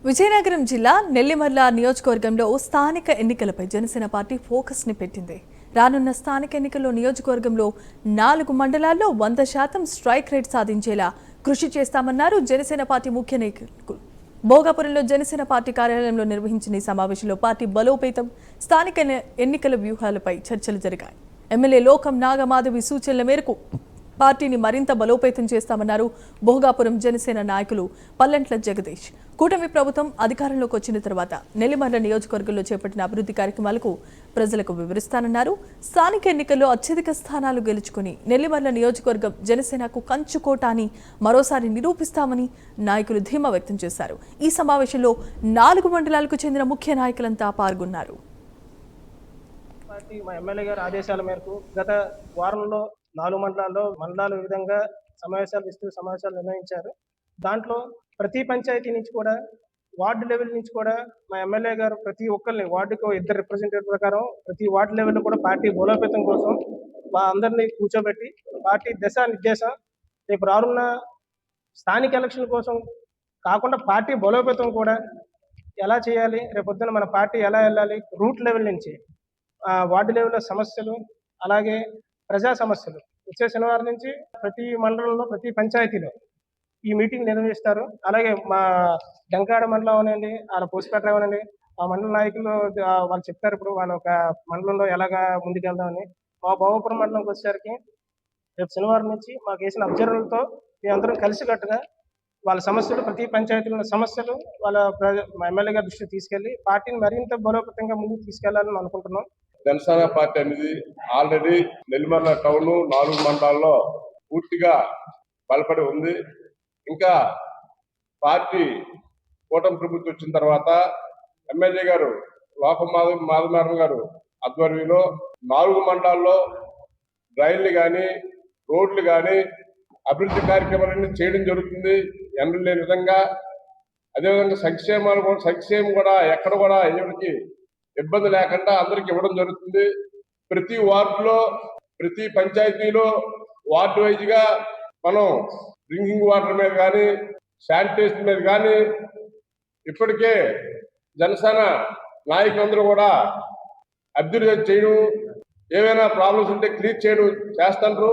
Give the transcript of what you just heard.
విజయనగరం జిల్లా నెల్లిమర్ల నియోజకవర్గంలో స్థానిక ఎన్నికలపై జనసేన పార్టీ ఫోకస్ ని పెట్టింది. రానున్న స్థానిక ఎన్నికల్లో నియోజకవర్గంలో 4 మండలాల్లో 100% స్ట్రైక్ రేట్ సాధించేలా కృషి చేస్తామన్నారు జనసేన పార్టీ ముఖ్య నాయకులు. భోగాపురంలో జనసేన పార్టీ కార్యాలయంలో నిర్వహించిన ఈ సమావేశంలో పార్టీ బలోపేతం, స్థానిక ఎన్నికల వ్యూహాలపై చర్చలు జరిగాయి. ఎమ్మెల్యే లోకం నాగమాధవి సూచనల మేరకు పార్టీని మరింత బలోపేతం చేస్తామన్నారు భోగాపురం జనసేన నాయకులు పల్లంట్ల జగదీష్. కూటమి ప్రభుత్వం అధికారంలోకి వచ్చిన తర్వాత నెల్లిమర్ల నియోజకవర్గంలో చేపట్టిన అభివృద్ధి కార్యక్రమాలకు ప్రజలకు వివరిస్తానన్నారు. స్థానిక ఎన్నికల్లో అత్యధిక స్థానాలు గెలుచుకుని నెల్లిమర్ల నియోజకవర్గం జనసేనకు కంచుకోట అని మరోసారి నిరూపిస్తామని నాయకులు ధీమా వ్యక్తం చేశారు. ఈ సమావేశంలో 4 మండలాలకు చెందిన ముఖ్య నాయకులంతా పాల్గొన్నారు. పార్టీ మా ఎమ్మెల్యే గారి ఆదేశాల మేరకు గత వారంలో 4 మండలాల విధంగా సమావేశాలు నిర్వహించారు. దాంట్లో ప్రతి పంచాయతీ నుంచి కూడా వార్డు లెవెల్ నుంచి కూడా మా ఎమ్మెల్యే గారు ప్రతి ఒక్కరిని వార్డుకు 2 రిప్రజెంటేటివ్ ప్రకారం ప్రతి వార్డు లెవెల్లో కూడా పార్టీ బలోపేతం కోసం మా అందరినీ కూర్చోబెట్టి పార్టీ నిర్దేశం రేపు రానున్న స్థానిక ఎలక్షన్ కోసం కాకుండా పార్టీ బలోపేతం కూడా ఎలా చేయాలి, రేపొద్దున మన పార్టీ ఎలా వెళ్ళాలి, రూట్ లెవెల్ నుంచి వార్డు లెవెల్లో సమస్యలు, అలాగే ప్రజా సమస్యలు వచ్చే శనివారం నుంచి ప్రతి మండలంలో ప్రతి పంచాయతీలో ఈ మీటింగ్ నిర్వహిస్తారు. అలాగే మా డంకాడ మండలం అనండి, అలా పోసిపేట అనండి, ఆ మండల నాయకులు వాళ్ళు చెప్తారు ఇప్పుడు వాళ్ళ ఒక మండలంలో ఎలాగా ముందుకెళ్దామని. మా భోగాపురం మండలంకి వచ్చేసరికి రేపు శనివారం నుంచి మాకు వేసిన అబ్జర్వర్లతో మేమందరం కలిసికట్టుగా వాళ్ళ సమస్యలు, ప్రతి పంచాయతీలో ఉన్న సమస్యలు మా ఎమ్మెల్యే గారి దృష్టికి తీసుకెళ్లి పార్టీని మరింత బలోపేతంగా ముందుకు తీసుకెళ్లాలని అనుకుంటున్నాం. జనసేన పార్టీ అనేది ఆల్రెడీ నెల్లిమర్ల టౌన్ 4 మండలాల్లో పూర్తిగా బలపడి ఉంది. ఇంకా పార్టీ కూటమి ప్రభుత్వం వచ్చిన తర్వాత ఎమ్మెల్యే గారు లోకం మాధవనారాయణ గారు ఆధ్వర్యంలో 4 మండలాల్లో డ్రైన్లు కానీ రోడ్లు కానీ అభివృద్ధి కార్యక్రమాలన్నీ చేయడం జరుగుతుంది ఎన్నడూ లేని విధంగా. అదేవిధంగా సంక్షేమం కూడా ఎక్కడ కూడా ఎవరికి ఇబ్బంది లేకుండా అందరికి ఇవ్వడం జరుగుతుంది. ప్రతి వార్డులో ప్రతి పంచాయతీలో వార్డు వైజ్గా మనం డ్రింకింగ్ వాటర్ మీద కానీ శానిటేషన్ మీద కానీ ఇప్పటికే జనసేన నాయకులందరూ కూడా అభివృద్ధి చేయడం, ఏవైనా ప్రాబ్లమ్స్ ఉంటే క్లియర్ చేయడం చేస్తున్నారు.